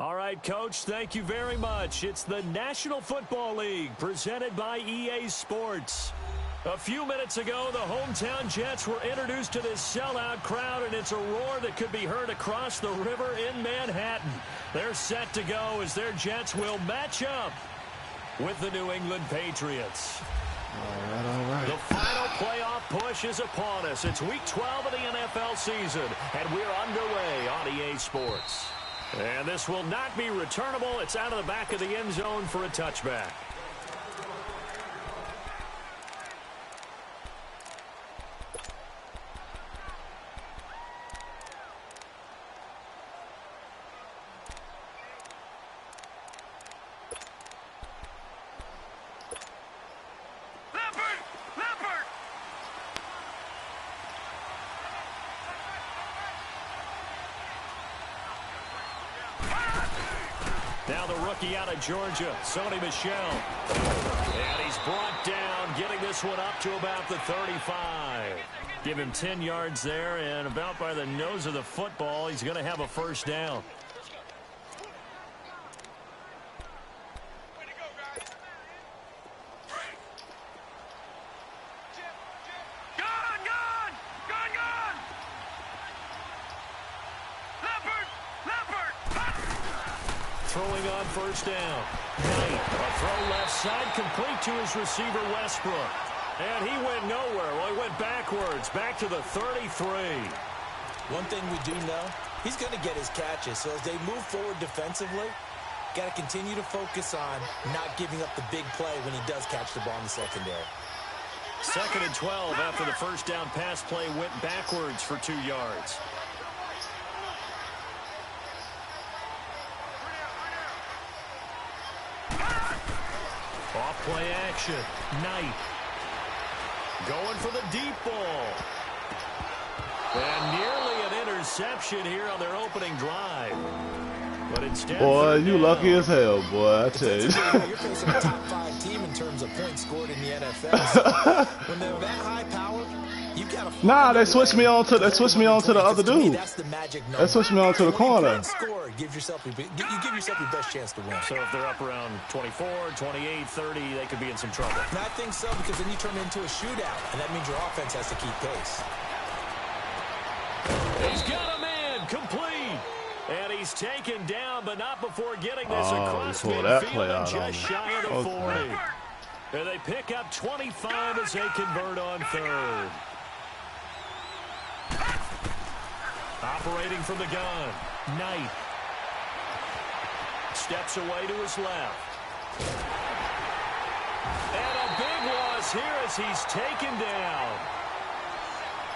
All right, Coach, thank you very much. It's the National Football League presented by EA Sports. A few minutes ago, the hometown Jets were introduced to this sellout crowd, and it's a roar that could be heard across the river in Manhattan. They're set to go as their Jets will match up with the New England Patriots. All right. The final playoff push is upon us. It's Week 12 of the NFL season, and we're underway on EA Sports. And this will not be returnable. It's out of the back of the end zone for a touchback. Now the rookie out of Georgia, Sony Michel. And he's brought down, getting this one up to about the 35. Give him 10 yards there, and about by the nose of the football, he's going to have a first down. Throwing on first down. Knight, a throw left side, complete to his receiver, Westbrook. And he went nowhere. Well, he went backwards, back to the 33. One thing we do know, he's going to get his catches. So as they move forward defensively, got to continue to focus on not giving up the big play when he does catch the ball in the secondary. 2nd and 12 after the first down pass play went backwards for 2 yards. Off play action. Knight. Going for the deep ball. And nearly an interception here on their opening drive. But instead, boy, you lucky as hell, boy, I tell you. You're facing a top 5 team in terms of points scored in the NFL. So when they're that high powered, you gotta nah, they switched me on to the other dude. That's the magic number. They switched me on to the corner. Score, give yourself your best chance to win. So if they're up around 24, 28, 30, they could be in some trouble. And I think so, because then you turn it into a shootout, and that means your offense has to keep pace. He's got him in, complete. And he's taken down, but not before getting this across midfield and just shy of the 40. And they pick up 25 as they convert on third. Operating from the gun, Knight. Steps away to his left. And a big loss here as he's taken down.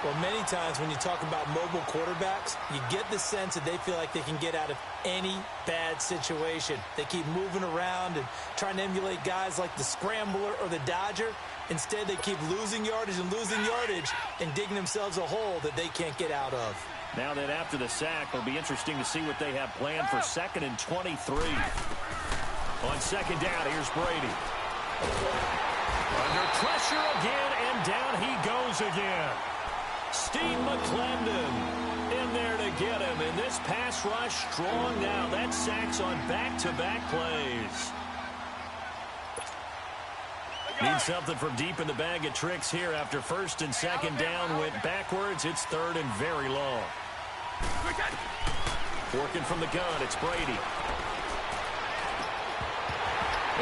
Well, many times when you talk about mobile quarterbacks, you get the sense that they feel like they can get out of any bad situation. They keep moving around and trying to emulate guys like the Scrambler or the Dodger. Instead, they keep losing yardage and digging themselves a hole that they can't get out of. Now that after the sack, it'll be interesting to see what they have planned for 2nd and 23. On 2nd down, here's Brady. Under pressure again, and down he goes again. Steve McClendon in there to get him. And this pass rush strong now. That sacks on back-to-back plays. Need something from deep in the bag of tricks here after 1st and 2nd down went backwards. It's 3rd and very long. Working from the gun, it's Brady.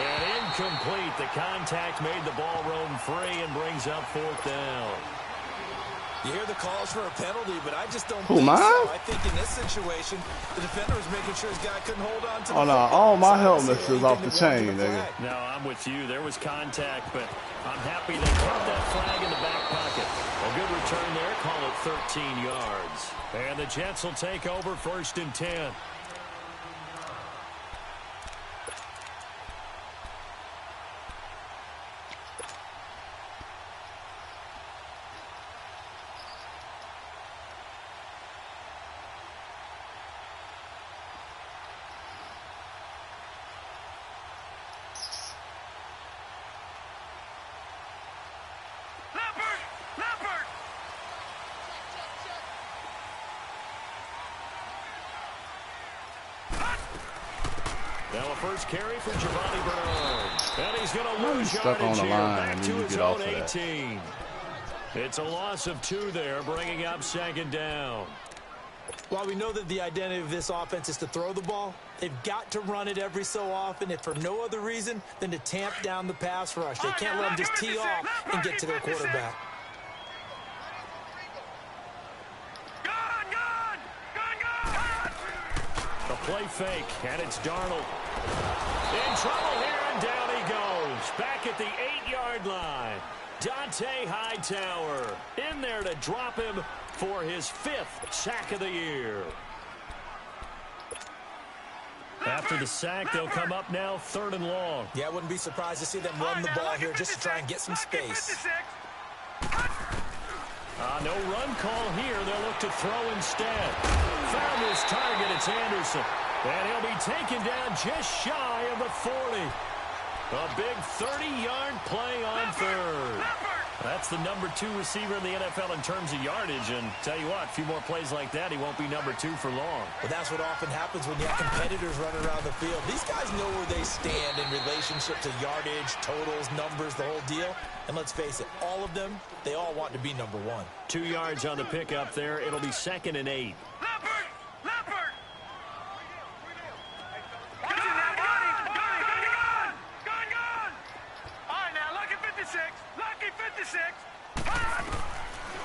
And incomplete. The contact made the ball roam free and brings up 4th down. You hear the calls for a penalty, but I just don't think so. Mine? I think in this situation, the defender was making sure his guy couldn't hold on to the no, all my helmets is off the chain, nigga. No, I'm with you. There was contact, but I'm happy they caught that flag in the back pocket. A good return there. Call it 13 yards. And the Jets will take over 1st and 10. Now a first carry for Giovanni Bernard. And he's going to lose stuck on yardage the here. line, Back and to then you his get off own of that. 18. It's a loss of 2 there, bringing up second down. While we know that the identity of this offense is to throw the ball, they've got to run it every so often, if for no other reason than to tamp down the pass rush. They can't let them just tee off and get to their quarterback. The play fake, and it's Darnold. In trouble here, and down he goes. Back at the 8-yard line. Dante Hightower in there to drop him for his 5th sack of the year. After the sack, they'll come up now 3rd and long. Yeah, I wouldn't be surprised to see them run the ball here just to try and get some space. No run call here. They'll look to throw instead. Found his target. It's Anderson. And he'll be taken down just shy of the 40. A big 30-yard play on 3rd. That's the number 2 receiver in the NFL in terms of yardage. And tell you what, a few more plays like that, he won't be number 2 for long. Well, that's what often happens when you have competitors running around the field. These guys know where they stand in relationship to yardage, totals, numbers, the whole deal. And let's face it, all of them, they all want to be number 1. 2 yards on the pickup there. It'll be 2nd and 8.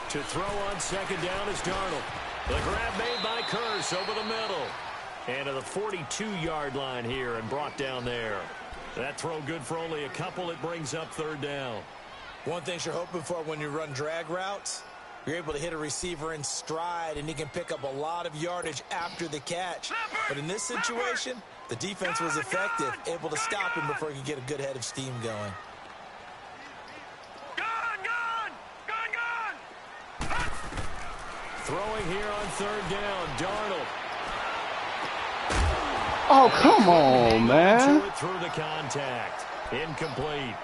To throw on 2nd down is Darnold. The grab made by Curse over the middle. And to the 42-yard line here and brought down there. That throw good for only a couple. It brings up 3rd down. One thing you're hoping for when you run drag routes, you're able to hit a receiver in stride, and he can pick up a lot of yardage after the catch. But in this situation, the defense was effective, able to stop him before he could get a good head of steam going. Throwing here on 3rd down, Darnold. Oh, come on, man. Through the contact. Incomplete.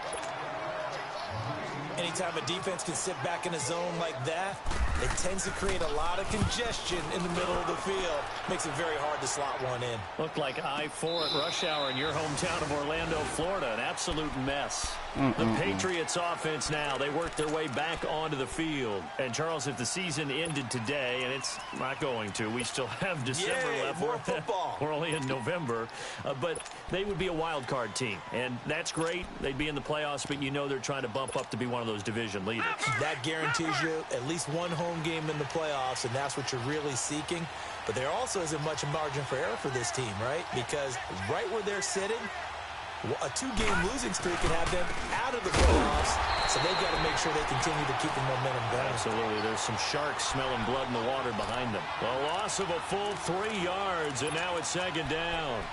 Anytime a defense can sit back in a zone like that, it tends to create a lot of congestion in the middle of the field. Makes it very hard to slot one in. Looked like I-4 at rush hour in your hometown of Orlando, Florida. An absolute mess. The Patriots offense now, they work their way back onto the field. And, Charles, if the season ended today, and it's not going to, we still have December left. More football. We're only in November. But they would be a wild card team. And that's great. They'd be in the playoffs, but you know they're trying to bump up to be one of those division leaders. That guarantees you at least one home game in the playoffs, and that's what you're really seeking. But there also isn't much margin for error for this team, right? Because right where they're sitting, a 2-game losing streak could have them out of the playoffs, so they've got to make sure they continue to keep the momentum going. Absolutely. There's some sharks smelling blood in the water behind them. A loss of a full 3 yards, and now it's 2nd down.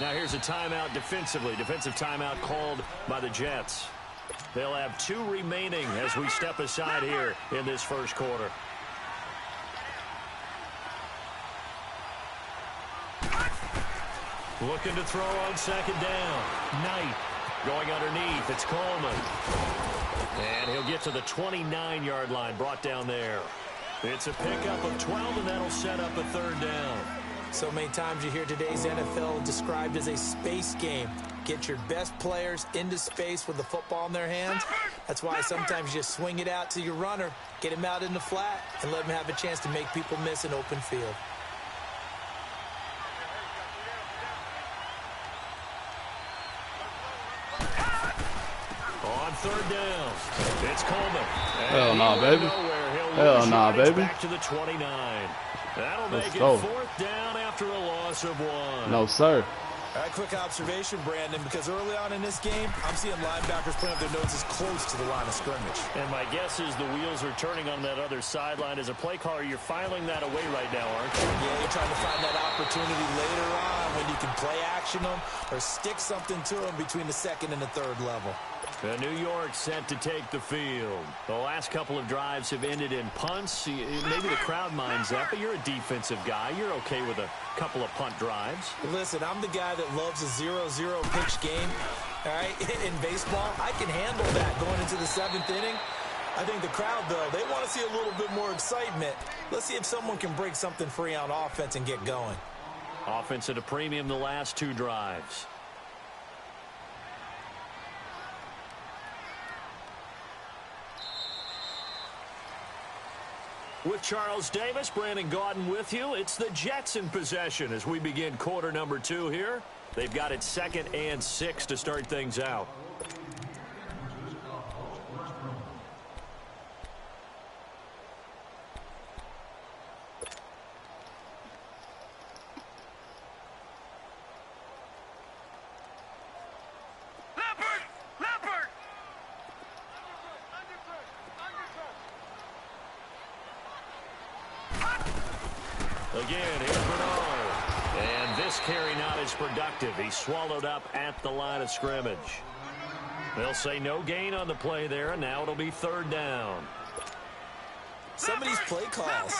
Now here's a timeout defensively. Defensive timeout called by the Jets. They'll have 2 remaining as we step aside here in this first quarter. Looking to throw on 2nd down. Knight going underneath. It's Coleman. And he'll get to the 29-yard line, brought down there. It's a pickup of 12, and that'll set up a 3rd down. So many times you hear today's NFL described as a space game. Get your best players into space with the football in their hands. That's why sometimes you just swing it out to your runner, get him out in the flat, and let him have a chance to make people miss an open field. On 3rd down, it's Coleman. Hell nah, baby. Hell nah, baby. Back to the 29. That'll make it go. 4th down after a loss of 1. No, sir. All right, quick observation, Brandon, because early on in this game, I'm seeing linebackers putting up their noses close to the line of scrimmage. And my guess is the wheels are turning on that other sideline. As a play caller, you're filing that away right now, aren't you? Yeah, you're trying to find that opportunity later on when you can play action them or stick something to them between the 2nd and the 3rd level. New York set to take the field. The last couple of drives have ended in punts. Maybe the crowd minds that, but you're a defensive guy. You're okay with a couple of punt drives. Listen, I'm the guy that loves a 0-0 pitch game. All right, in baseball, I can handle that going into the 7th inning. I think the crowd, though, they want to see a little bit more excitement. Let's see if someone can break something free on offense and get going. Offense at a premium the last 2 drives. With Charles Davis, Brandon Gaudin with you. It's the Jets in possession as we begin quarter number 2 here. They've got it 2nd and 6 to start things out. Again, here's Bernard. And this carry not as productive. He's swallowed up at the line of scrimmage. They'll say no gain on the play there, and now it'll be 3rd down. Some of these play calls,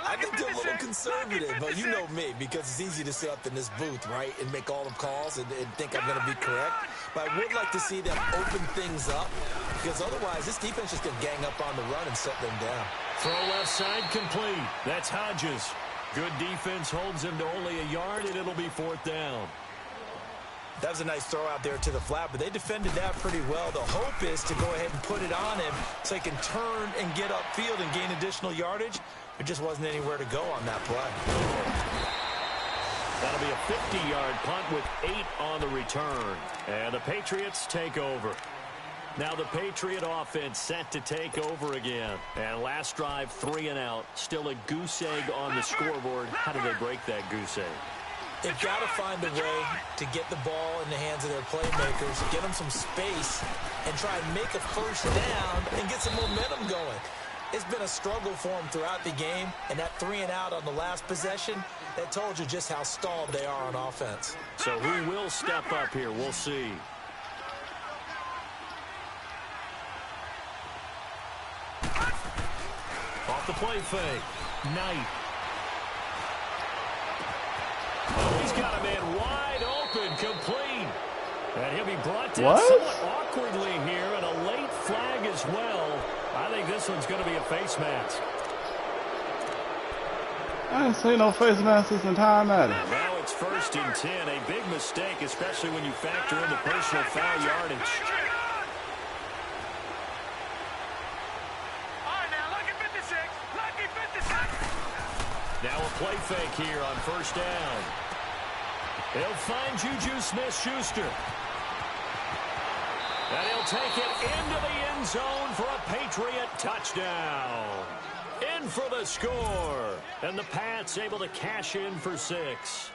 I think they're a little conservative, but you know me, because it's easy to sit up in this booth, right, and make all the calls and think I'm going to be correct. But I would like to see them open things up, because otherwise this defense just going to gang up on the run and shut them down. Throw left side complete. That's Hodges. Good defense holds him to only a yard, and it'll be 4th down. That was a nice throw out there to the flat, but they defended that pretty well. The hope is to go ahead and put it on him so he can turn and get upfield and gain additional yardage. There just wasn't anywhere to go on that play. That'll be a 50-yard punt with 8 on the return. And the Patriots take over. Now the Patriot offense set to take over again. And last drive, 3 and out. Still a goose egg on the scoreboard. How do they break that goose egg? They've got to find a way to get the ball in the hands of their playmakers, get them some space, and try and make a first down and get some momentum going. It's been a struggle for them throughout the game, and that 3 and out on the last possession, that told you just how stalled they are on offense. So who will step up here? We'll see. Off the play fake. Knight. Oh, he's got a man wide open, complete. And he'll be brought down somewhat awkwardly here, and a late flag as well. I think this one's going to be a face mask. I ain't seen no face mask this entire night. Now it's 1st and 10. A big mistake, especially when you factor in the personal foul yardage. Now a play fake here on 1st down. He'll find Juju Smith-Schuster. And he'll take it into the end zone for a Patriot touchdown. In for the score. And the Pats able to cash in for 6.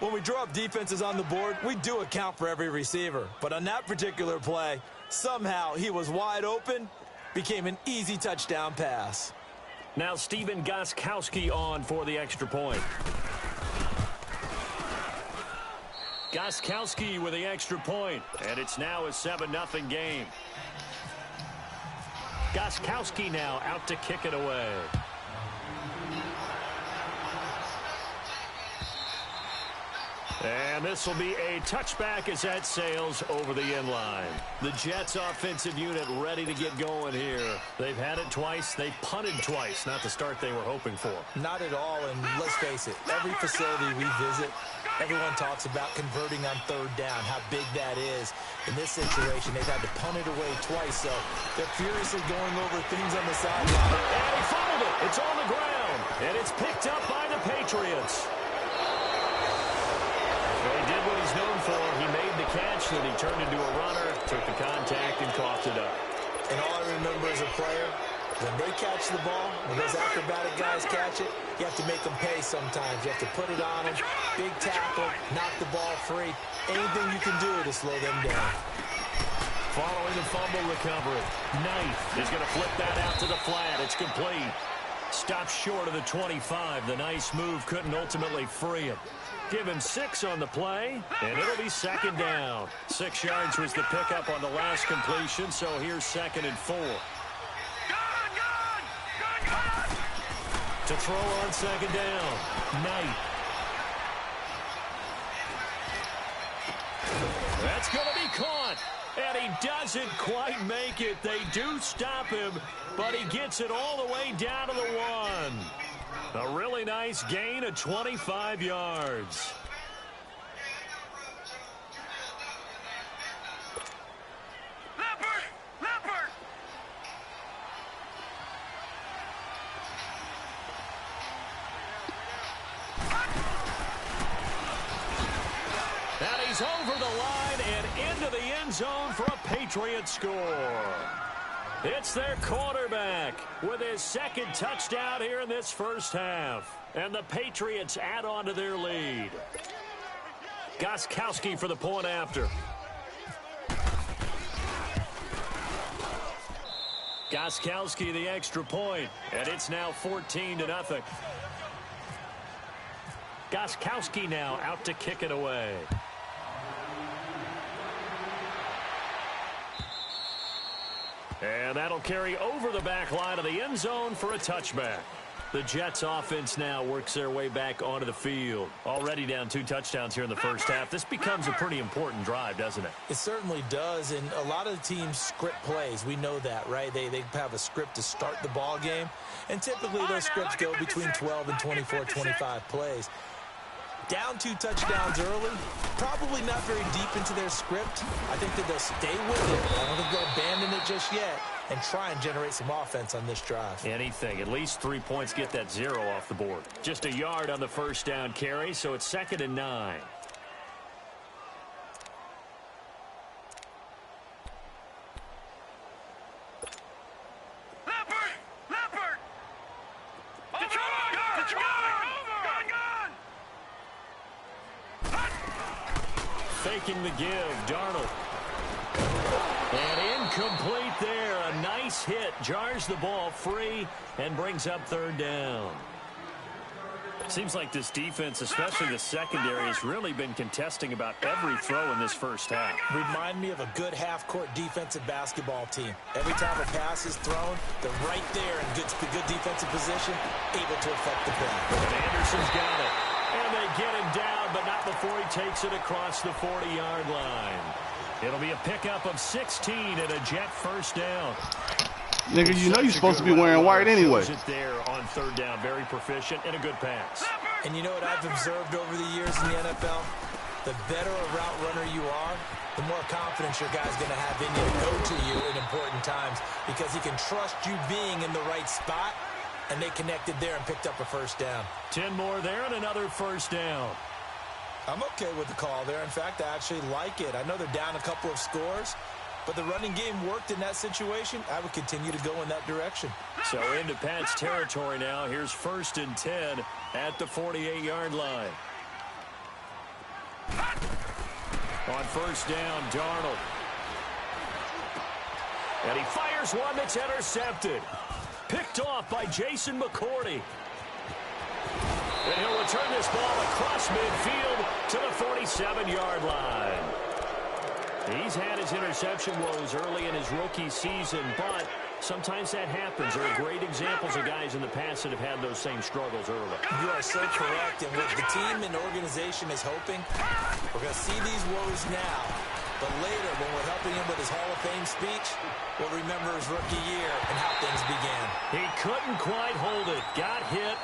When we draw up defenses on the board, we do account for every receiver. But on that particular play, somehow he was wide open, became an easy touchdown pass. Now Stephen Gostkowski on for the extra point. Gostkowski with the extra point, and it's now a 7-0 game. Gostkowski now out to kick it away. And this will be a touchback as that sails over the end line. The Jets offensive unit ready to get going here. They've had it twice. They've punted twice. Not the start they were hoping for. Not at all, and let's face it, every facility we visit, everyone talks about converting on 3rd down, how big that is. In this situation, they've had to punt it away twice, so they're furiously going over things on the sideline. And he fumbled it. It's on the ground, and it's picked up by the Patriots. He did what he's known for. He made the catch, then he turned into a runner, took the contact, and coughed it up. And all I remember as a player, when they catch the ball, when those acrobatic guys catch it, you have to make them pay sometimes. You have to put it on them, big tackle, knock the ball free. Anything you can do to slow them down. Following the fumble recovery, Knight is going to flip that out to the flat. It's complete. Stopped short of the 25. The nice move couldn't ultimately free him. Give him 6 on the play, and it'll be 2nd down. 6 yards was the pickup on the last completion, so here's 2nd and 4. To throw on 2nd down, Knight. That's going to be caught, and he doesn't quite make it. They do stop him, but he gets it all the way down to the 1. A really nice gain of 25 yards. And he's over the line and into the end zone for a Patriot score. It's their quarterback with his second touchdown here in this first half. And the Patriots add on to their lead. Gostkowski for the point after. Gostkowski the extra point, and it's now 14-0. Gostkowski now out to kick it away. And that'll carry over the back line of the end zone for a touchback. The Jets offense now works their way back onto the field. Already down 2 touchdowns here in the first half. This becomes a pretty important drive, doesn't it? It certainly does, and a lot of the teams script plays. We know that, right? They have a script to start the ball game, and typically those scripts go between 12 and 24, 25 plays. Down 2 touchdowns early, probably not very deep into their script. I think that they'll stay with it. I don't think they'll abandon it just yet and try and generate some offense on this drive. Anything. At least 3 points get that 0 off the board. Just a yard on the first down carry, so it's 2nd and 9. Faking the give, Darnold. And incomplete there. A nice hit. Jars the ball free and brings up 3rd down. Seems like this defense, especially the secondary, has really been contesting about every throw in this first half. Remind me of a good half-court defensive basketball team. Every time a pass is thrown, they're right there in good defensive position, able to affect the play. And Anderson's got it. And they get him down, but not before he takes it across the 40-yard line. It'll be a pickup of 16 and a Jet first down. Nigga, you know you're supposed to be wearing white anyway. It there on 3rd down, very proficient and a good pass. And you know what I've observed over the years in the NFL? The better a route runner you are, the more confidence your guy's going to have in you to go to you in important times because he can trust you being in the right spot. And they connected there and picked up a first down. 10 more there and another first down. I'm okay with the call there. In fact, I actually like it. I know they're down a couple of scores, but the running game worked in that situation. I would continue to go in that direction. So into Pat's territory now. Here's 1st and 10 at the 48-yard line. On first down, Darnold. And he fires one that's intercepted. Picked off by Jason McCourty. And he'll return this ball across midfield to the 47-yard line. He's had his interception woes early in his rookie season, but sometimes that happens. There are great examples of guys in the past that have had those same struggles early. You are so correct, and what the team and organization is hoping, we're going to see these woes now. But later, when we're helping him with his Hall of Fame speech, we'll remember his rookie year and how things began. He couldn't quite hold it. Got hit.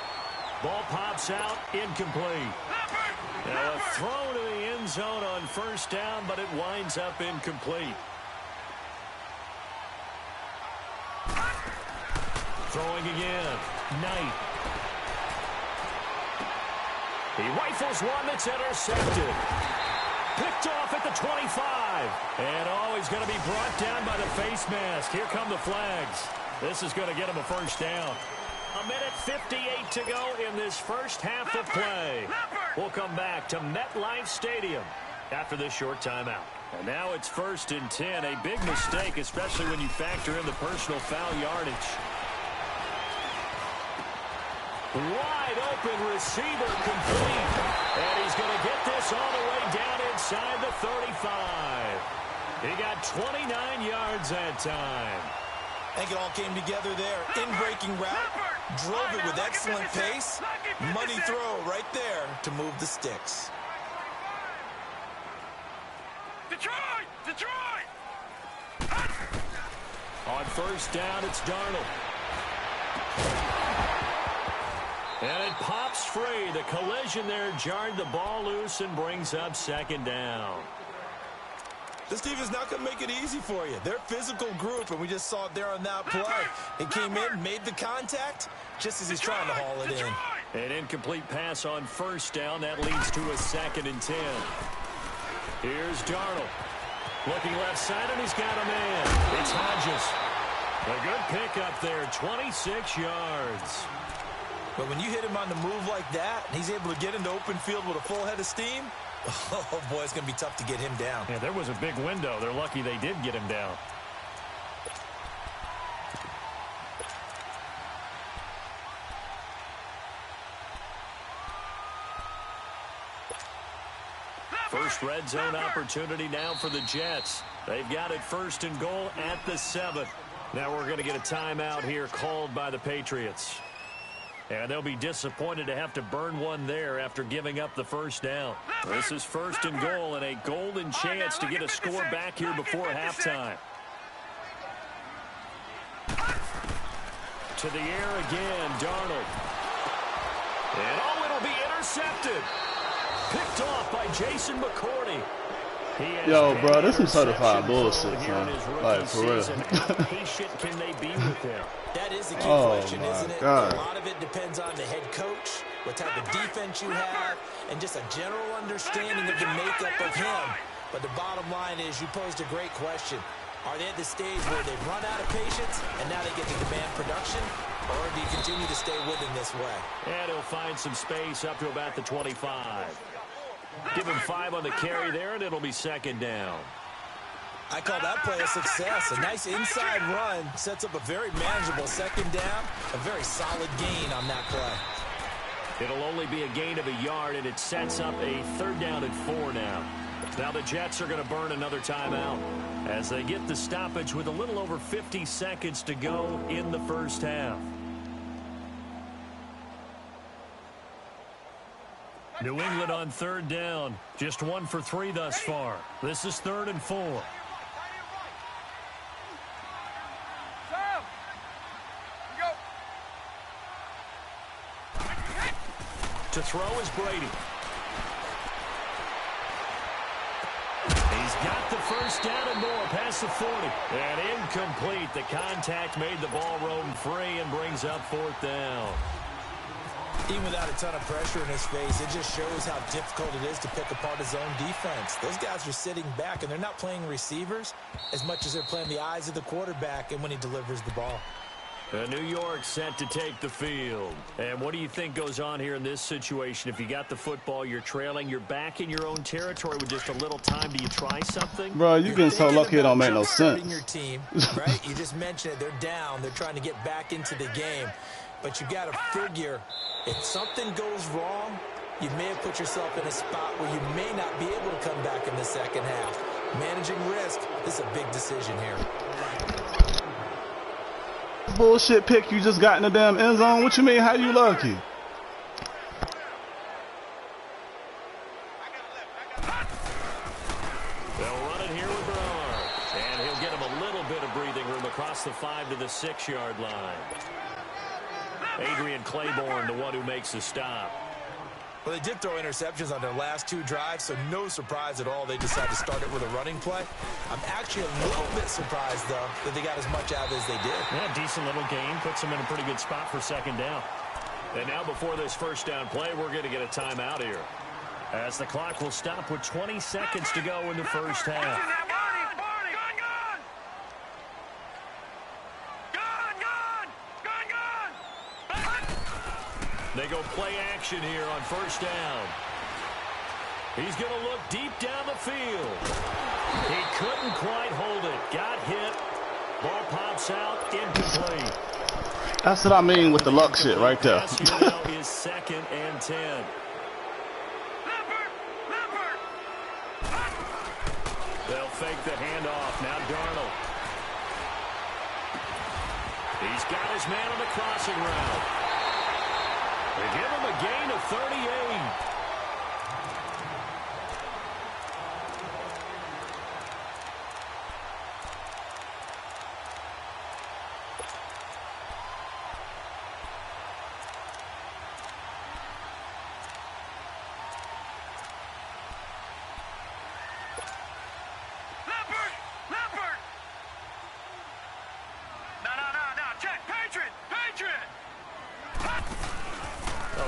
Ball pops out. Incomplete. Now a throw to the end zone on first down, but it winds up incomplete. Throwing again. Knight. He rifles one that's intercepted. Picked off at the 25. And he's going to be brought down by the face mask. Here come the flags. This is going to get him a first down. 1:58 to go in this first half of play. We'll come back to MetLife Stadium after this short timeout. And now it's 1st and 10. A big mistake, especially when you factor in the personal foul yardage. Wide open receiver complete. And he's going to get this all the way down inside the 35. He got 29 yards that time. I think it all came together there. In-breaking route. Drove it with excellent pace. Money throw right there to move the sticks. Detroit! Detroit! On first down, it's Darnold. And it pops free. The collision there jarred the ball loose and brings up second down. This team is not going to make it easy for you. They're a physical group, and we just saw it there on that play. It came in, made the contact, just as he's trying to haul it in. An incomplete pass on first down. That leads to a 2nd and 10. Here's Darnold. Looking left side, and he's got a man. It's Hodges. A good pickup there, 26 yards. But when you hit him on the move like that, and he's able to get into open field with a full head of steam, oh, boy, it's going to be tough to get him down. Yeah, there was a big window. They're lucky they did get him down. First red zone opportunity now for the Jets. They've got it 1st and goal at the 7th. Now we're going to get a timeout here called by the Patriots. And they'll be disappointed to have to burn one there after giving up the first down. This is 1st and goal and a golden chance to get a score back here before halftime. To the air again, Darnold. And oh, it'll be intercepted. Picked off by Jason McCourty. Yo, bro, this is certified bullshit, man. Like, for real. How patient can they be with him? That is the key question, isn't it? God. A lot of it depends on the head coach, what type of defense you have, and just a general understanding of the makeup of him. But the bottom line is you posed a great question. Are they at the stage where they've run out of patience and now they get to demand production? Or do you continue to stay with him this way? And he'll find some space up to about the 25. Give him 5 on the carry there, and it'll be 2nd down. I call that play a success. A nice inside run sets up a very manageable 2nd down. A very solid gain on that play. It'll only be a gain of a yard, and it sets up a 3rd down and 4 now. Now the Jets are going to burn another timeout as they get the stoppage with a little over 50 seconds to go in the first half. New England on 3rd down. Just 1 for 3 thus far. This is 3rd and 4. To throw is Brady. He's got the first down and more past the 40. And incomplete. The contact made the ball roam free and brings up 4th down. Even without a ton of pressure in his face, it just shows how difficult it is to pick apart his own defense. Those guys are sitting back, and they're not playing receivers as much as they're playing the eyes of the quarterback and when he delivers the ball. New York set to take the field. And what do you think goes on here in this situation? If you got the football, you're trailing, you're back in your own territory with just a little time. Do you try something? Bro, you've been so lucky it don't make no sense. Your team, right? You just mentioned it. They're down. They're trying to get back into the game. But you got to figure, if something goes wrong, you may have put yourself in a spot where you may not be able to come back in the second half. Managing risk is a big decision here. Bullshit pick you just got in the damn end zone. What you mean, how you lucky? They'll run it here with Bernard. And he'll get him a little bit of breathing room across the 5 to the 6-yard line. Adrian Claiborne, the one who makes the stop. Well, they did throw interceptions on their last 2 drives, so no surprise at all they decided to start it with a running play. I'm actually a little bit surprised, though, that they got as much out as they did. Yeah, decent little game. Puts them in a pretty good spot for 2nd down. And now before this first down play, we're going to get a timeout here, as the clock will stop with 20 seconds to go in the first half. They go play action here on first down. He's going to look deep down the field. He couldn't quite hold it. Got hit. Ball pops out. Incomplete. That's what I mean with the luck shit right there. Pass here now is 2nd and 10. They'll fake the handoff. Now Darnold. He's got his man on the crossing route. They give him a gain of 38.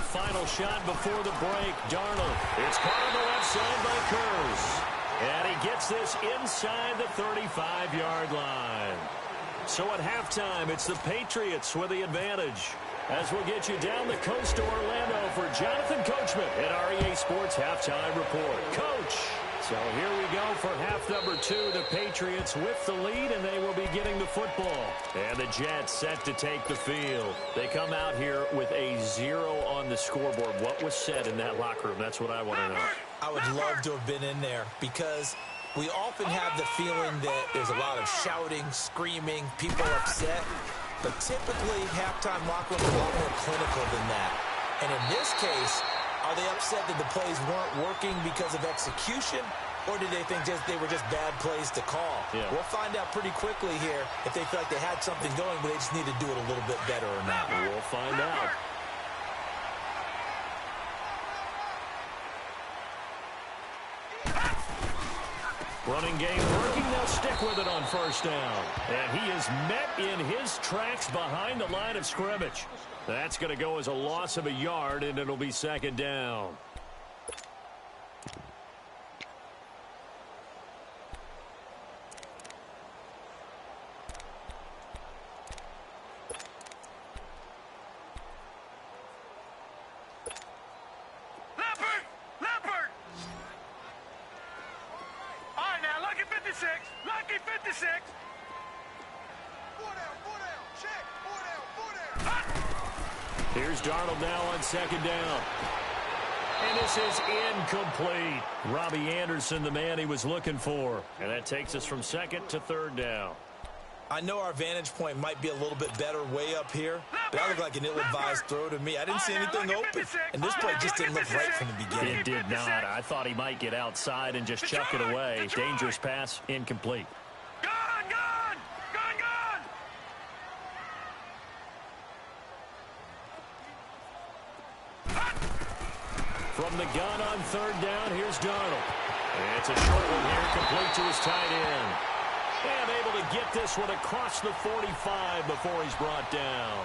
final shot before the break. Darnold. It's caught on the left side by Kurz. And he gets this inside the 35-yard line. So at halftime, it's the Patriots with the advantage. As we'll get you down the coast to Orlando for Jonathan Coachman at our EA Sports Halftime Report. Coach. So here we go for half number 2. The Patriots with the lead, and they will be getting the football. And the Jets set to take the field. They come out here with a 0 on the scoreboard. What was said in that locker room? That's what I want to know. I would love to have been in there because we often have the feeling that there's a lot of shouting, screaming, people upset. But typically, halftime locker room is a lot more clinical than that. And in this case, are they upset that the plays weren't working because of execution, or did they think they were just bad plays to call? Yeah. We'll find out pretty quickly here if they feel like they had something going, but they just need to do it a little bit better or not. We'll find out. Running game working. They'll stick with it on first down. And he is met in his tracks behind the line of scrimmage. That's going to go as a loss of a yard, and it'll be second down. Lucky 56. Here's Darnold now on second down. And this is incomplete. Robbie Anderson, the man he was looking for. And that takes us from second to third down. I know our vantage point might be a little bit better way up here, but that looked like an ill-advised throw to me. I didn't see anything open, and this play just didn't look right from the beginning. It did not. I thought he might get outside and just chuck it away. Dangerous pass, incomplete. From the gun on third down, here's Darnold. And it's a short one here, complete to his tight end. And able to get this one across the 45 before he's brought down.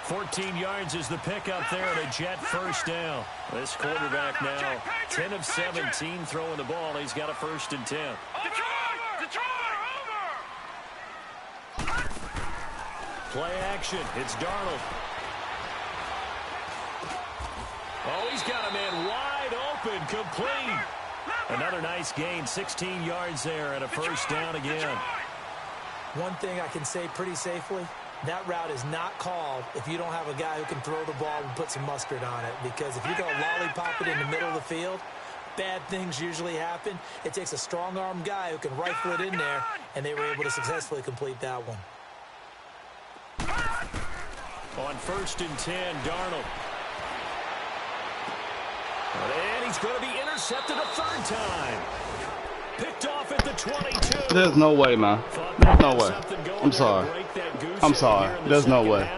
14 yards is the pickup there and a Jet first down. This quarterback now 10 of 17 throwing the ball. He's got a 1st and 10. Play action. It's Darnold. Oh, he's got a man wide open, complete. Another nice gain, 16 yards there and a 1st down again. One thing I can say pretty safely, that route is not called if you don't have a guy who can throw the ball and put some mustard on it. Because if you're going to lollipop it in the middle of the field, bad things usually happen. It takes a strong-arm guy who can rifle it in there, and they were able to successfully complete that one. On 1st and 10, Darnold. And he's going to be intercepted a 3rd time. Picked off at the 22. There's no way, man. There's no way. I'm sorry. I'm sorry. There's no way.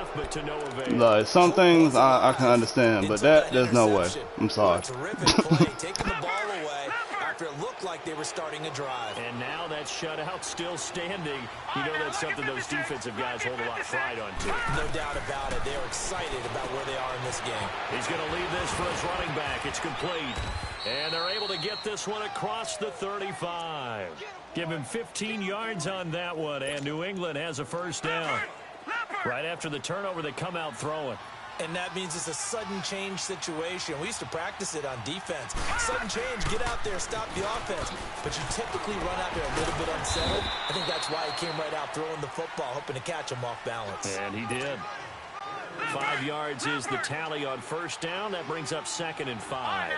Like, some things I can understand, but there's no way. I'm sorry. Terrific play, taking the ball away after it looked like they were starting a drive. And now that shutout still standing. You know that's something those defensive guys hold a lot of pride on, too. No doubt about it. They're excited about where they are in this game. He's going to leave this for his running back. It's complete. And they're able to get this one across the 35. Give him 15 yards on that one, and New England has a 1st down. Right after the turnover, they come out throwing. And that means it's a sudden change situation. We used to practice it on defense. Sudden change, get out there, stop the offense. But you typically run out there a little bit unsettled. I think that's why he came right out throwing the football, hoping to catch him off balance. And he did. 5 yards is the tally on 1st down. That brings up 2nd and 5.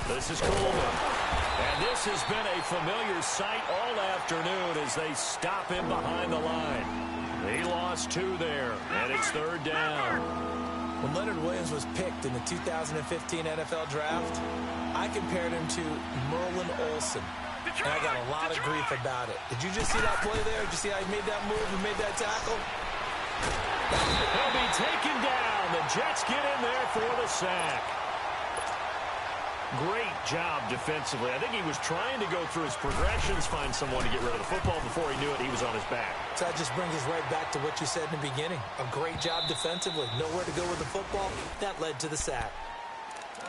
This is Coleman. And this has been a familiar sight all afternoon as they stop him behind the line. He lost 2 there, and it's 3rd down. When Leonard Williams was picked in the 2015 NFL Draft, I compared him to Merlin Olsen. And I got a lot of grief about it. Did you just see that play there? Did you see how he made that move and made that tackle? He'll be taken down. The Jets get in there for the sack. Great job defensively. I think he was trying to go through his progressions, find someone to get rid of the football. Before he knew it, he was on his back. So that just brings us right back to what you said in the beginning. A great job defensively. Nowhere to go with the football. That led to the sack.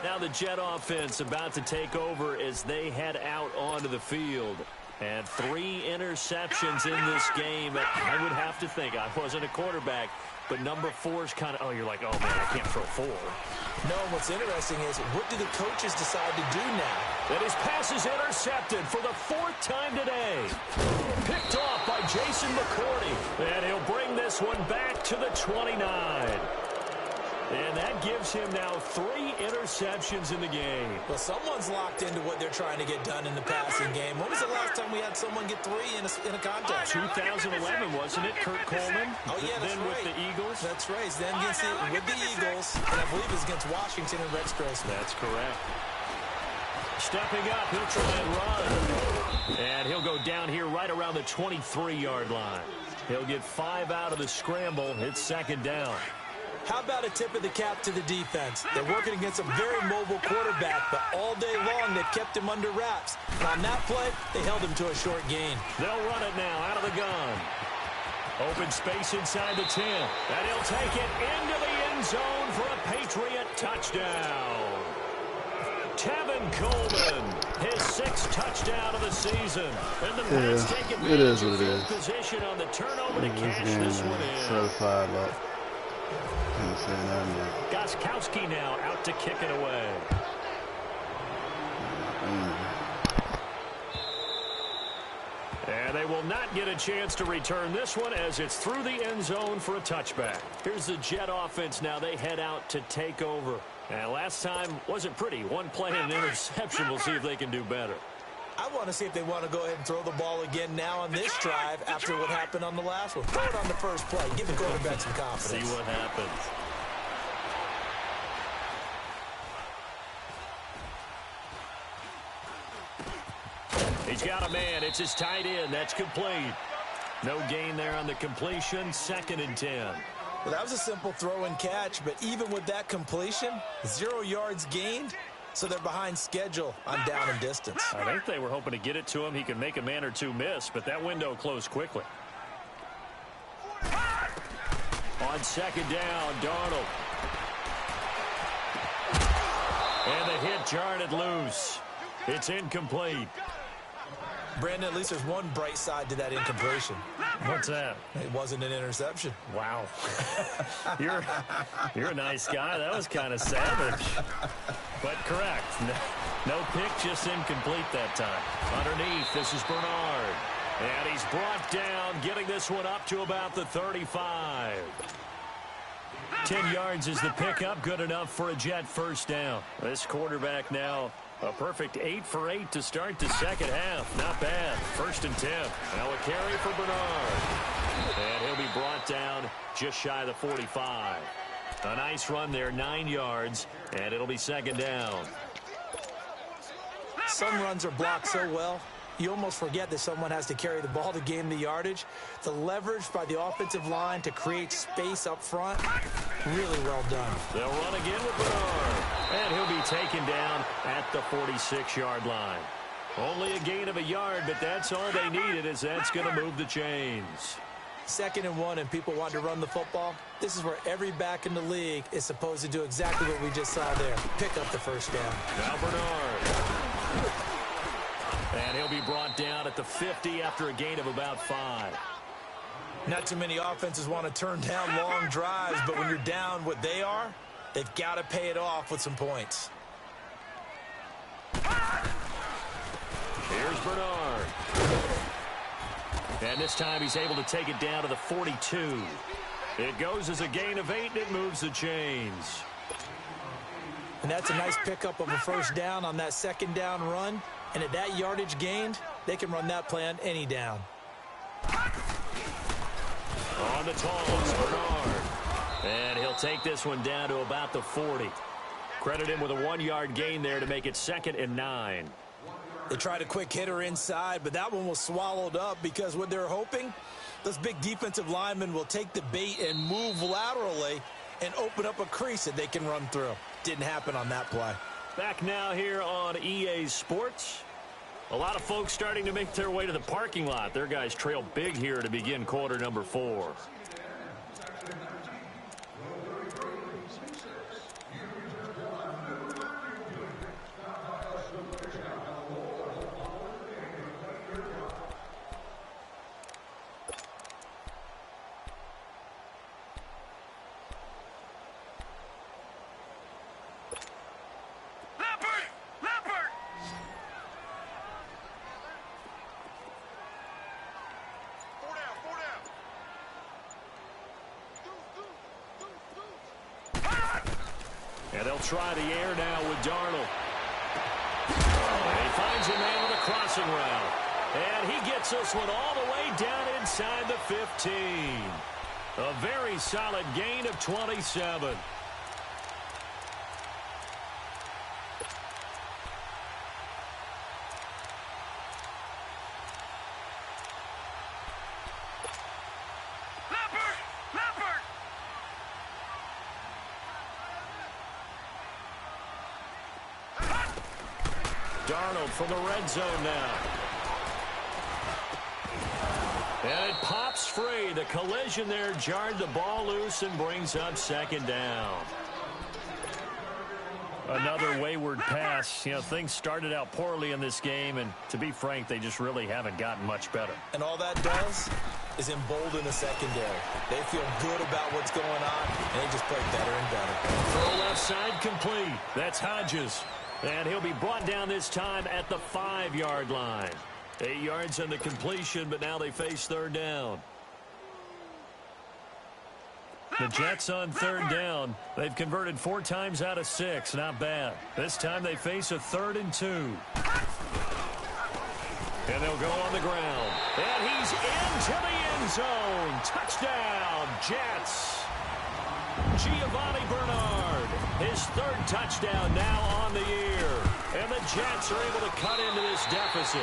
Now the Jet offense about to take over as they head out onto the field. And 3 interceptions in this game. I would have to think, I wasn't a quarterback, but number 4 is kind of, oh, you're like, oh, man, I can't throw 4. No, what's interesting is, what do the coaches decide to do now? And his pass is intercepted for the 4th time today. Picked off by Jason McCourty. And he'll bring this one back to the 29. And that gives him now 3 interceptions in the game. Well, someone's locked into what they're trying to get done in the passing game. When was the last time we had someone get 3 in a contest? 2011, wasn't it? Kurt Coleman? Oh, yeah, that's then right. with the Eagles? That's right. Then with the Eagles, and I believe it's against Washington and Rex Grossman. That's correct. Stepping up, he'll try and run. And he'll go down here right around the 23-yard line. He'll get 5 out of the scramble. It's 2nd down. How about a tip of the cap to the defense? They're working against a very mobile quarterback, but all day long they've kept him under wraps. And on that play, they held him to a short gain. They'll run it now out of the gun. Open space inside the 10. And he'll take it into the end zone for a Patriot touchdown. Tevin Coleman, his 6th touchdown of the season. And the Pats take it is what it is. Position on the turnover to cash this one in. Certified luck. Gostkowski now out to kick it away. And they will not get a chance to return this one as it's through the end zone for a touchback. Here's the Jet offense now. They head out to take over. And last time wasn't pretty. 1 play and an interception. We'll see if they can do better. I want to see if they want to go ahead and throw the ball again now on this drive after what happened on the last one. Throw it on the first play. Give the quarterback some confidence. See what happens. He's got a man. It's his tight end. That's complete. No gain there on the completion. 2nd and 10. Well, that was a simple throw and catch, but even with that completion, 0 yards gained. So they're behind schedule on down and distance. I think they were hoping to get it to him. He could make a man or 2 miss, but that window closed quickly. On 2nd down, Darnold. And the hit jarred it loose. It's incomplete. Brandon, at least there's one bright side to that incompletion. What's that? It wasn't an interception. Wow. You're a nice guy. That was kind of savage. But correct. No pick, just incomplete that time. Underneath, this is Bernard. And he's brought down, getting this one up to about the 35. 10 yards is the pickup. Good enough for a Jet 1st down. This quarterback now a perfect 8 for 8 to start the 2nd half. Not bad. 1st and 10. Now a carry for Bernard. And he'll be brought down just shy of the 45. A nice run there, 9 yards, and it'll be 2nd down. Some runs are blocked so well, you almost forget that someone has to carry the ball to gain the yardage. The leverage by the offensive line to create space up front, really well done. They'll run again with Bernard, and he'll be taken down at the 46-yard line. Only a gain of a yard, but that's all they needed, as that's going to move the chains. 2nd and 1, and people want to run the football. This is where every back in the league is supposed to do exactly what we just saw there. Pick up the 1st down. Now Bernard. And he'll be brought down at the 50 after a gain of about 5. Not too many offenses want to turn down long drives, but when you're down what they are, they've got to pay it off with some points. Here's Bernard. And this time he's able to take it down to the 42. It goes as a gain of 8, and it moves the chains. And that's a nice pickup of a 1st down on that 2nd down run. And at that yardage gained, they can run that play on any down. On the toss, Bernard. And he'll take this one down to about the 40. Credit him with a 1-yard gain there to make it 2nd and 9. They tried a quick hitter inside, but that one was swallowed up because what they're hoping, those big defensive linemen will take the bait and move laterally and open up a crease that they can run through. Didn't happen on that play. Back now here on EA Sports. A lot of folks starting to make their way to the parking lot. Their guys trail big here to begin quarter number 4. And they'll try the air now with Darnold. And he finds a man with a crossing route. And he gets this one all the way down inside the 15. A very solid gain of 27. Darnold from the red zone now. And it pops free. The collision there jarred the ball loose and brings up second down. Another wayward pass. You know, things started out poorly in this game, and to be frank, they just really haven't gotten much better. And all that does is embolden the secondary. They feel good about what's going on, and they just play better and better. Throw left side complete. That's Hodges. And he'll be brought down this time at the 5-yard line. 8 yards on the completion, but now they face third down. The Jets on third down. They've converted 4 times out of 6. Not bad. This time they face a 3rd and 2. And they'll go on the ground. And he's into the end zone. Touchdown, Jets. Giovanni Bernard, his 3rd touchdown now on the year. And the Jets are able to cut into this deficit.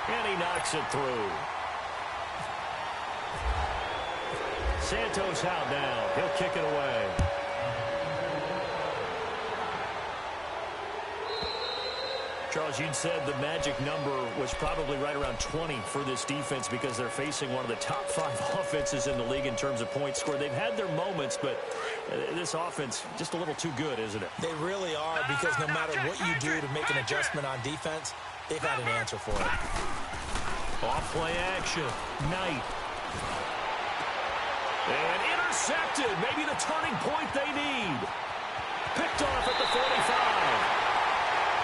And he knocks it through. Santos out now. He'll kick it away. Charles, you'd said the magic number was probably right around 20 for this defense because they're facing one of the top 5 offenses in the league in terms of points scored. They've had their moments, but this offense just a little too good, isn't it? They really are, because no matter what you do to make an adjustment on defense, they've had an answer for it. Off play action. Knight. And intercepted. Maybe the turning point they need. Picked off at the 45.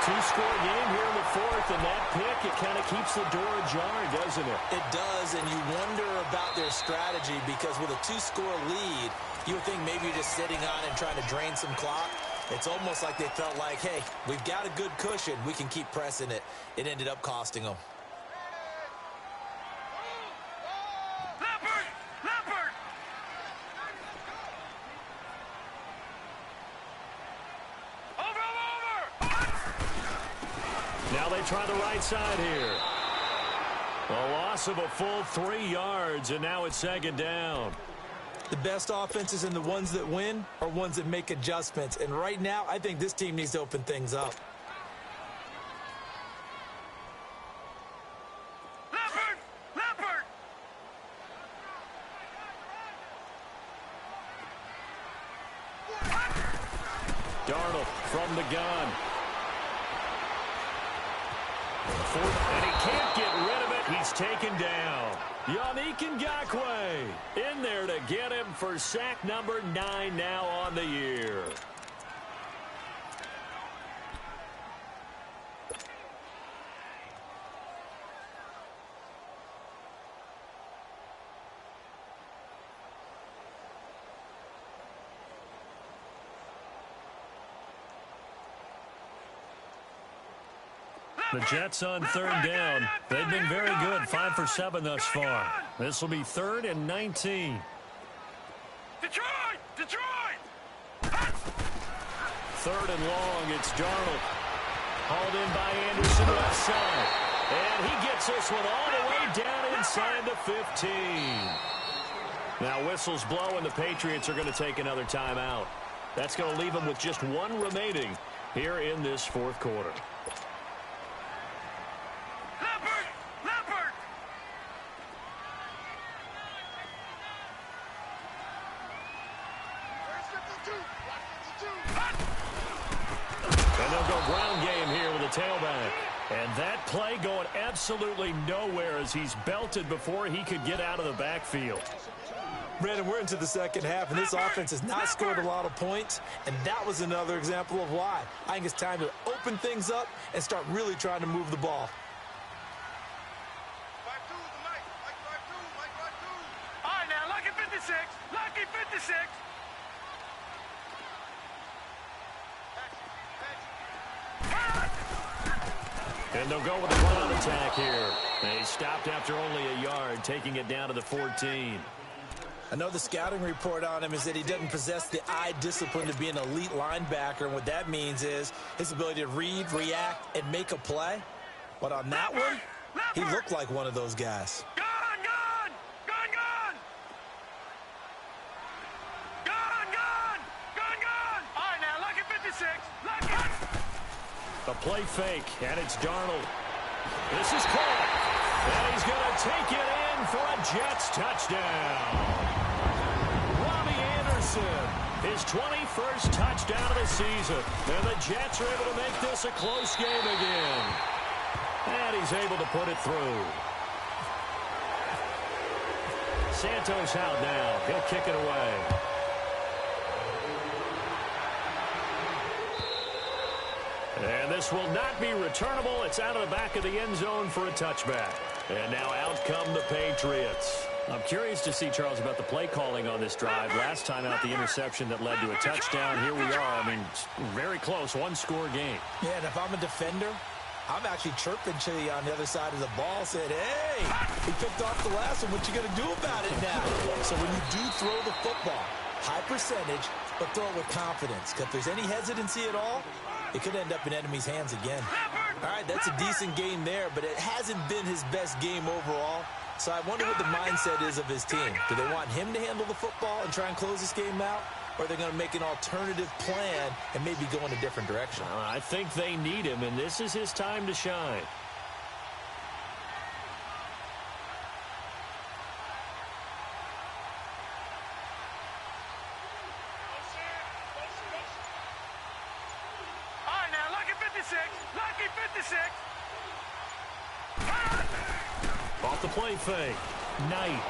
2-score game here in the 4th, and that pick, it kind of keeps the door ajar, doesn't it? It does, and you wonder about their strategy, because with a 2-score lead, you would think maybe you're just sitting on and trying to drain some clock. It's almost like they felt like, hey, we've got a good cushion. We can keep pressing it. It ended up costing them. Now they try the right side here. A loss of a full 3 yards, and now it's 2nd down. The best offenses and the ones that win are ones that make adjustments. And right now, I think this team needs to open things up. Darnold from the gun. And he can't get rid of it. He's taken down. Yannick Ngakoue in there to get him for sack number 9 now on the year. The Jets on third down. They've been very good, 5 for 7 thus far. This will be 3rd and 19. Detroit! 3rd and long, it's Darnold. Hauled in by Anderson left side. And he gets this one all the way down inside the 15. Now whistles blow, and the Patriots are going to take another timeout. That's going to leave them with just 1 remaining. here in this fourth quarter. And they'll go ground game here with a tailback. And that play going absolutely nowhere as he's belted before he could get out of the backfield. Brandon, we're into the second half, and this offense has not scored a lot of points, and that was another example of why. I think it's time to open things up and start really trying to move the ball. All right, now, lucky 56. Lucky 56. And they'll go with a ground attack here. They stopped after only a yard, taking it down to the 14. I know the scouting report on him is that he doesn't possess the eye discipline to be an elite linebacker, and what that means is his ability to read, react, and make a play. But on that one, he looked like one of those guys. Gone! Gone! Gone! Gone! Gone! Gone! Gone! All right, now, lucky 56. Lucky. A play fake, and it's Darnold. This is caught, and he's going to take it in for a Jets touchdown. His 21st touchdown of the season. And the Jets are able to make this a close game again. And he's able to put it through. Santos out now. He'll kick it away. And this will not be returnable. It's out of the back of the end zone for a touchback. And now out come the Patriots. I'm curious to see, Charles, about the play calling on this drive. Last time out, the interception that led to a touchdown. Here we are. I mean, very close, one-score game. Yeah, and if I'm a defender, I'm actually chirping to you on the other side of the ball, said, hey, he picked off the last one. What you going to do about it now? So when you do throw the football, high percentage, but throw it with confidence. Because if there's any hesitancy at all, it could end up in enemy's hands again. All right, that's a decent game there, but it hasn't been his best game overall. So I wonder what the mindset is of his team. Do they want him to handle the football and try and close this game out? Or are they going to make an alternative plan and maybe go in a different direction? I think they need him, and this is his time to shine. All right, now, lucky 56. Lucky 56. Off the play fake. Knight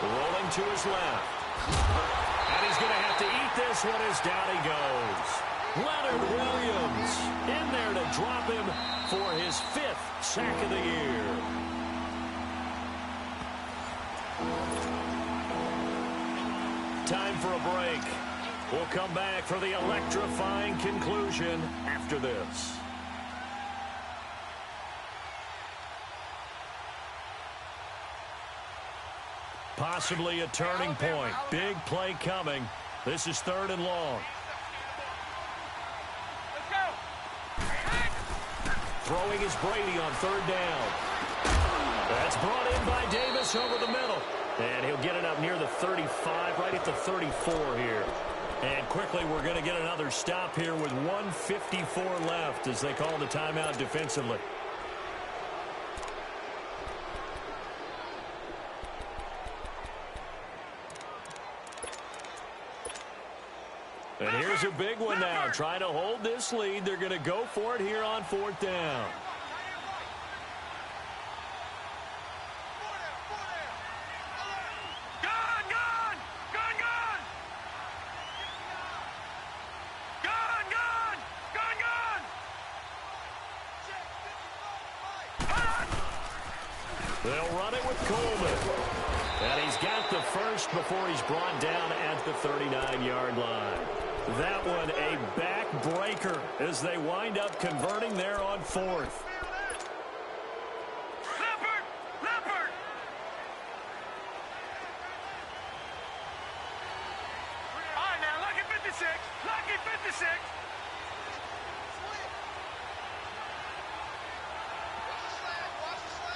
rolling to his left. And he's going to have to eat this one as down he goes. Leonard Williams in there to drop him for his 5th sack of the year. Time for a break. We'll come back for the electrifying conclusion after this. Possibly a turning point. Big play coming. This is 3rd and long. Let's go. Throwing is Brady on 3rd down. That's brought in by Davis over the middle. And he'll get it up near the 35, right at the 34 here. And quickly we're going to get another stop here with 1:54 left as they call the timeout defensively. And here's a big one now. Trying to hold this lead. They're going to go for it here on 4th down. Gone! Gone! Gone! Gone! Gone! Gone! Gone! Gone! They'll run it with Coleman. And he's got the first before he's brought down at the 39-yard line. That one a backbreaker as they wind up converting there on 4th. Leopard! Leopard! All right, now, lucky 56. Lucky 56.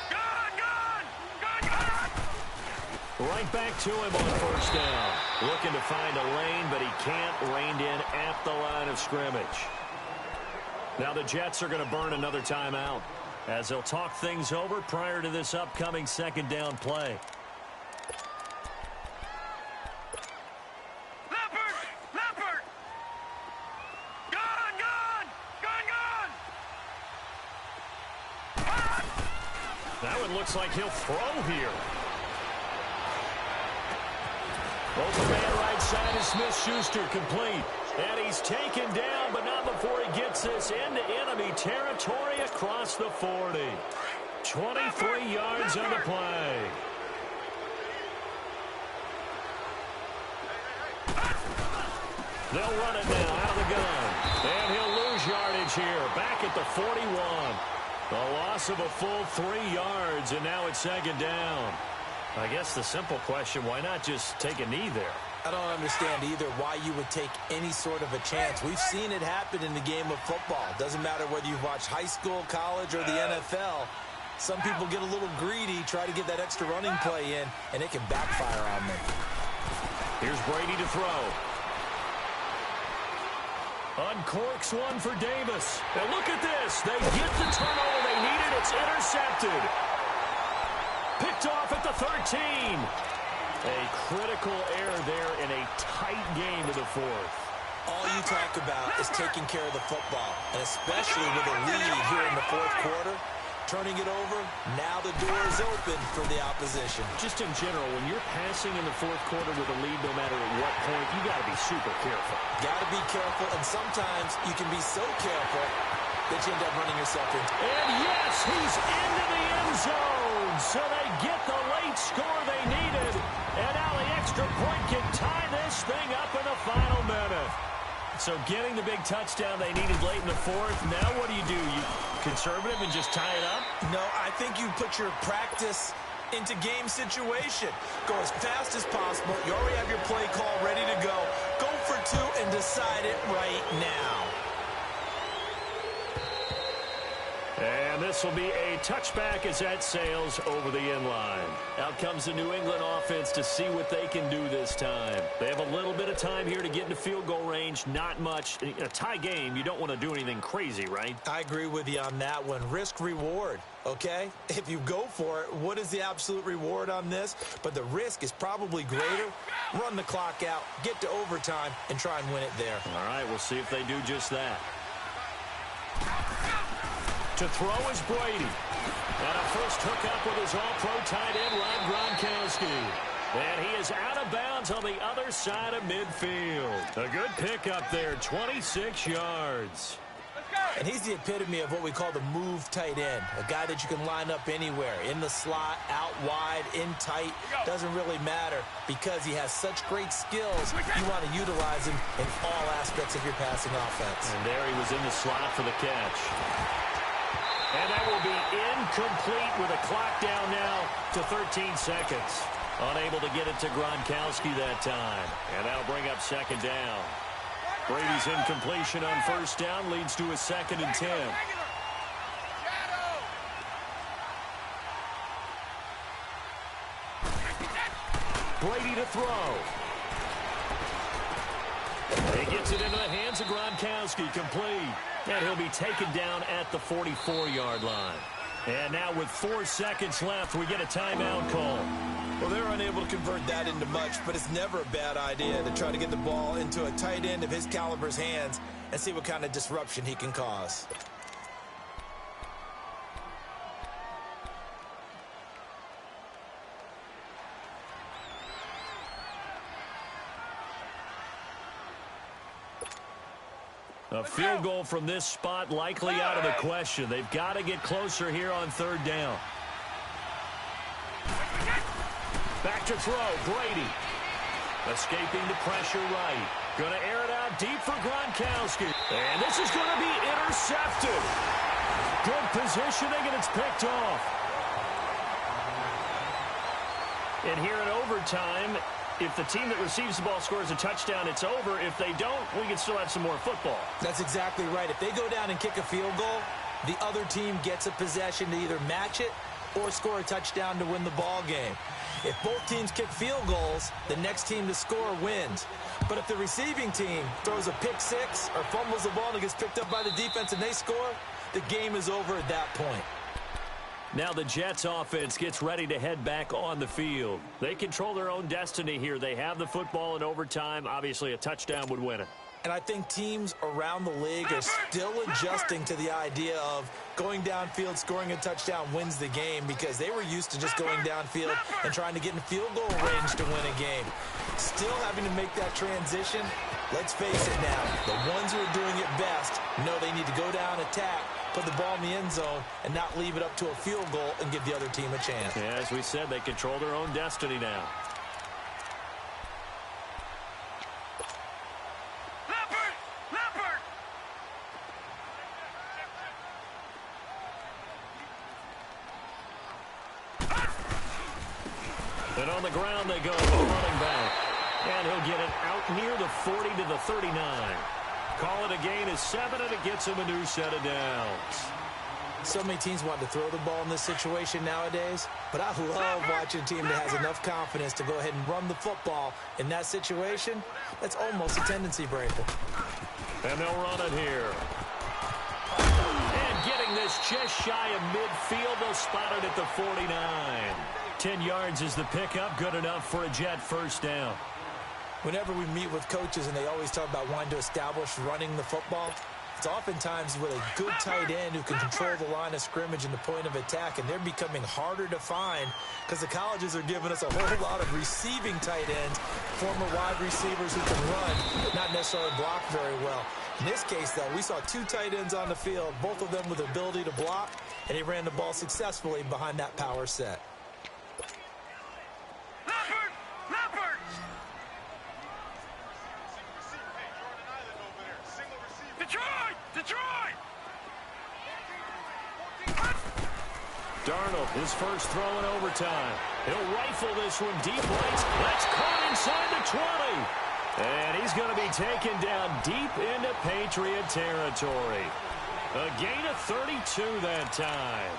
Gone! Gone! Gone! Gone! Right back to him on 1st down. Looking to find a lane, but he can't. Reined in at the line of scrimmage. Now the Jets are going to burn another timeout as they'll talk things over prior to this upcoming second down play. That one looks like he'll throw here. Open man right side is Smith-Schuster, complete. And he's taken down, but not before he gets this into enemy territory across the 40. 23 yards on the play. They'll run it now out of the gun. And he'll lose yardage here, back at the 41. A loss of a full 3 yards, and now it's second down. I guess the simple question, why not just take a knee there? I don't understand either why you would take any sort of a chance. We've seen it happen in the game of football. Doesn't matter whether you've watched high school, college, or the NFL. Some people get a little greedy, try to get that extra running play in, and it can backfire on them. Here's Brady to throw. Uncorks one for Davis. And look at this. They get the turnover they needed. It's intercepted. Picked off at the 13. A critical error there in a tight game of the fourth. All you talk about is taking care of the football, and especially with a lead here in the fourth quarter. Turning it over, now the door is open for the opposition. Just in general, when you're passing in the fourth quarter with a lead, no matter at what point, you got to be super careful. Got to be careful, and sometimes you can be so careful that you end up running yourself into. And yes, he's into the end zone, so they get the late score they needed, and now the extra point can tie this thing up in the final minute. So getting the big touchdown they needed late in the fourth, now what do? You conservative and just tie it up? No, I think you put your practice into game situation. Go as fast as possible. You already have your play call ready to go. Go for two and decide it right now. And this will be a touchback as that sails over the end line. Out comes the New England offense to see what they can do this time. They have a little bit of time here to get into field goal range. Not much. In a tie game, you don't want to do anything crazy, right? I agree with you on that one. Risk reward, okay? If you go for it, what is the absolute reward on this? But the risk is probably greater. Run the clock out, get to overtime, and try and win it there. All right, we'll see if they do just that. To throw is Brady. And a first hookup with his all-pro tight end, Rob Gronkowski. And he is out of bounds on the other side of midfield. A good pickup there, 26 yards. And he's the epitome of what we call the move tight end. A guy that you can line up anywhere. In the slot, out wide, in tight. Doesn't really matter because he has such great skills. You want to utilize him in all aspects of your passing offense. And there he was in the slot for the catch. And that will be incomplete with a clock down now to 13 seconds. Unable to get it to Gronkowski that time. And that'll bring up second down. Brady's incompletion on first down leads to a 2nd and 10. Brady to throw. He gets it into the hands of Gronkowski, complete. And he'll be taken down at the 44-yard line. And now with 4 seconds left, we get a timeout call. Well, they're unable to convert that into much, but it's never a bad idea to try to get the ball into a tight end of his caliber's hands and see what kind of disruption he can cause. A field goal from this spot likely out of the question. They've got to get closer here on third down. Back to throw, Brady. Escaping the pressure right. Going to air it out deep for Gronkowski. And this is going to be intercepted. Good positioning, and it's picked off. And here in overtime, if the team that receives the ball scores a touchdown, it's over. If they don't, we can still have some more football. That's exactly right. If they go down and kick a field goal, the other team gets a possession to either match it or score a touchdown to win the ball game. If both teams kick field goals, the next team to score wins. But if the receiving team throws a pick six or fumbles the ball and it gets picked up by the defense and they score, the game is over at that point. Now the Jets offense gets ready to head back on the field. They control their own destiny here. They have the football in overtime. Obviously, a touchdown would win it. And I think teams around the league are still adjusting to the idea of going downfield, scoring a touchdown wins the game, because they were used to just going downfield and trying to get in field goal range to win a game. Still having to make that transition. Let's face it now, the ones who are doing it best know they need to go down, attack, put the ball in the end zone, and not leave it up to a field goal and give the other team a chance. Yeah, as we said, they control their own destiny now. And on the ground they go with the running back. And he'll get it out near the 40 to the 39. Call it a gain of 7, and it gets him a new set of downs. So many teams want to throw the ball in this situation nowadays, but I love watching a team that has enough confidence to go ahead and run the football. In that situation, that's almost a tendency breaker. And they'll run it here. And getting this just shy of midfield, they'll spot it at the 49. 10 yards is the pickup, good enough for a Jet first down. Whenever we meet with coaches and they always talk about wanting to establish running the football, it's oftentimes with a good tight end who can control the line of scrimmage and the point of attack, and they're becoming harder to find because the colleges are giving us a whole lot of receiving tight ends, former wide receivers who can run, not necessarily block very well. In this case, though, we saw 2 tight ends on the field, both of them with the ability to block, and he ran the ball successfully behind that power set. Darnold, his first throw in overtime. He'll rifle this one deep right. That's caught inside the 20. And he's going to be taken down deep into Patriot territory. A gain of 32 that time.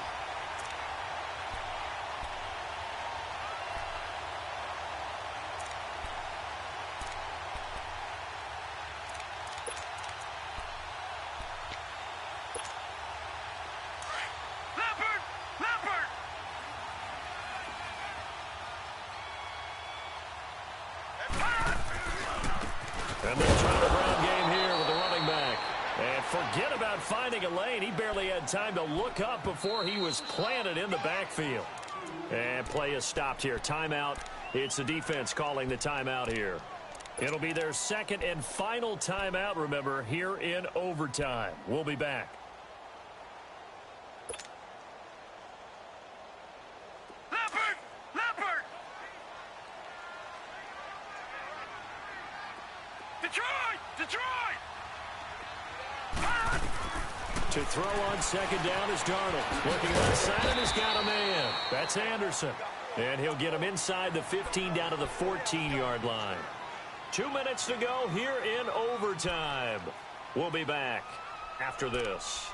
And they're trying to ground game here with the running back. And forget about finding a lane. He barely had time to look up before he was planted in the backfield. And play is stopped here. Timeout. It's the defense calling the timeout here. It'll be their second and final timeout, remember, here in overtime. We'll be back. To throw on second down is Darnold. Looking outside, and he's got a man. That's Anderson. And he'll get him inside the 15 down to the 14-yard line. 2 minutes to go here in overtime. We'll be back after this.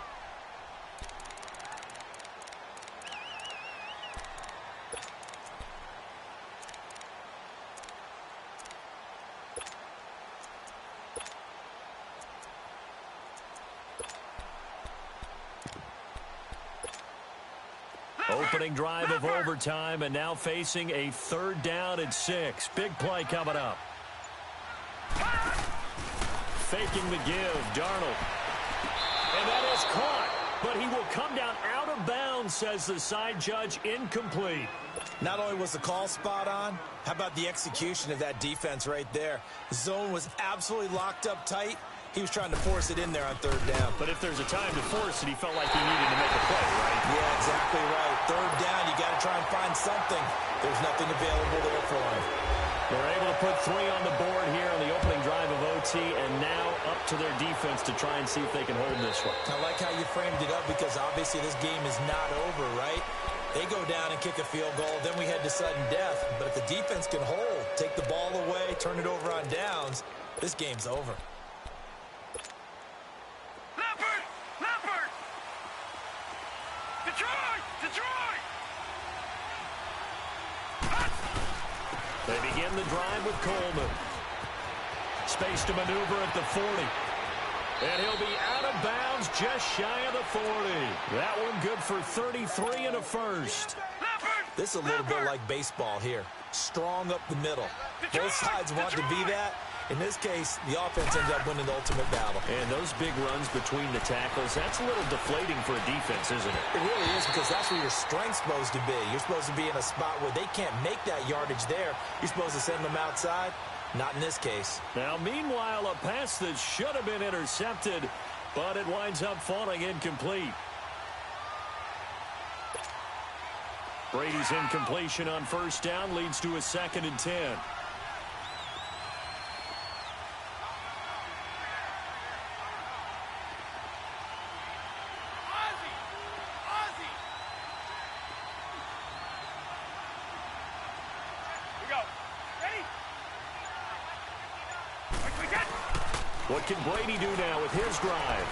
Opening drive of overtime, and now facing a 3rd down and 6. Big play coming up. Faking the give, Darnold. And that is caught, but he will come down out of bounds, says the side judge. Incomplete. Not only was the call spot on, how about the execution of that defense right there? The zone was absolutely locked up tight. He was trying to force it in there on 3rd down. But if there's a time to force it, he felt like he needed to make a play, right? Yeah, exactly right. 3rd down, you got to try and find something. There's nothing available there for him. They're able to put 3 on the board here on the opening drive of OT, and now up to their defense to try and see if they can hold this one. I like how you framed it up, because obviously this game is not over, right? They go down and kick a field goal, then we head to sudden death. But if the defense can hold, take the ball away, turn it over on downs, this game's over. They begin the drive with Coleman. Space to maneuver at the 40. And he'll be out of bounds just shy of the 40. That one good for 33 and a first. This is a little bit like baseball here. Strong up the middle. Both sides want to be that. In this case, the offense ends up winning the ultimate battle. And those big runs between the tackles, that's a little deflating for a defense, isn't it? It really is, because that's where your strength's supposed to be. You're supposed to be in a spot where they can't make that yardage there. You're supposed to send them outside. Not in this case. Now, meanwhile, a pass that should have been intercepted, but it winds up falling incomplete. Brady's incompletion on first down leads to a 2nd and 10. What can Brady do now with his drive?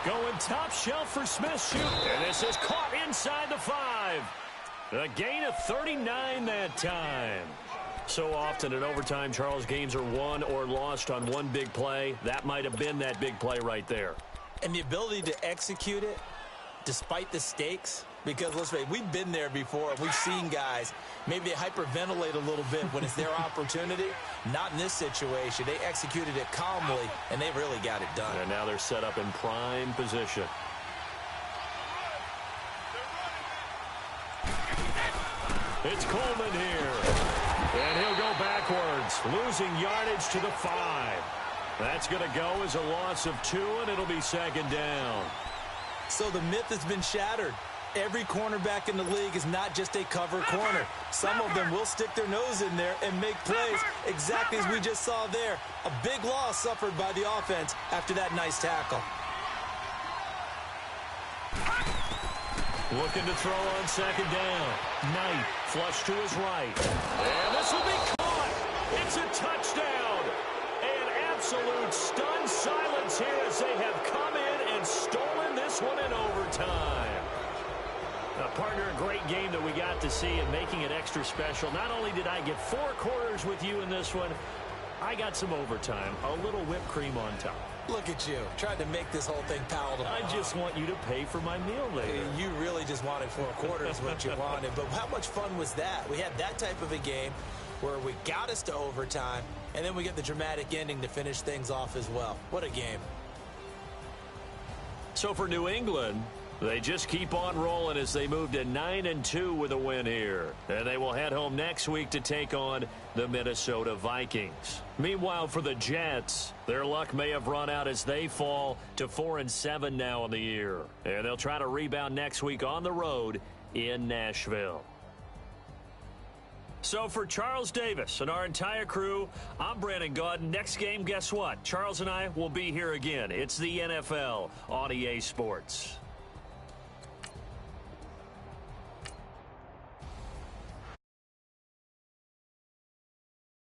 Going top shelf for Smith. Shoot. And this is caught inside the 5. A gain of 39 that time. So often in overtime, Charles, games are won or lost on one big play. That might have been that big play right there. And the ability to execute it despite the stakes. Because, let's face it, we've been there before. We've seen guys, maybe they hyperventilate a little bit when it's their opportunity. Not in this situation. They executed it calmly, and they really got it done. And now they're set up in prime position. It's Coleman here. And he'll go backwards, losing yardage to the 5. That's going to go as a loss of 2, and it'll be 2nd down. So the myth has been shattered. Every cornerback in the league is not just a cover corner. Some of them will stick their nose in there and make plays, exactly as we just saw there. A big loss suffered by the offense after that nice tackle. Looking to throw on 2nd down. Knight flush to his right. And this will be caught. It's a touchdown. An absolute stunned silence here as they have come in and stolen this one in overtime. Now, partner, a great game that we got to see and making it extra special. Not only did I get 4 quarters with you in this one, I got some overtime, a little whipped cream on top. Look at you, trying to make this whole thing palatable. I just want you to pay for my meal later. You really just wanted 4 quarters what you wanted, but how much fun was that? We had that type of a game where we got us to overtime, and then we get the dramatic ending to finish things off as well. What a game. So for New England, they just keep on rolling as they move to 9-2 with a win here. And they will head home next week to take on the Minnesota Vikings. Meanwhile, for the Jets, their luck may have run out as they fall to 4-7 now in the year. And they'll try to rebound next week on the road in Nashville. So for Charles Davis and our entire crew, I'm Brandon Gaudin. Next game, guess what? Charles and I will be here again. It's the NFL on EA Sports.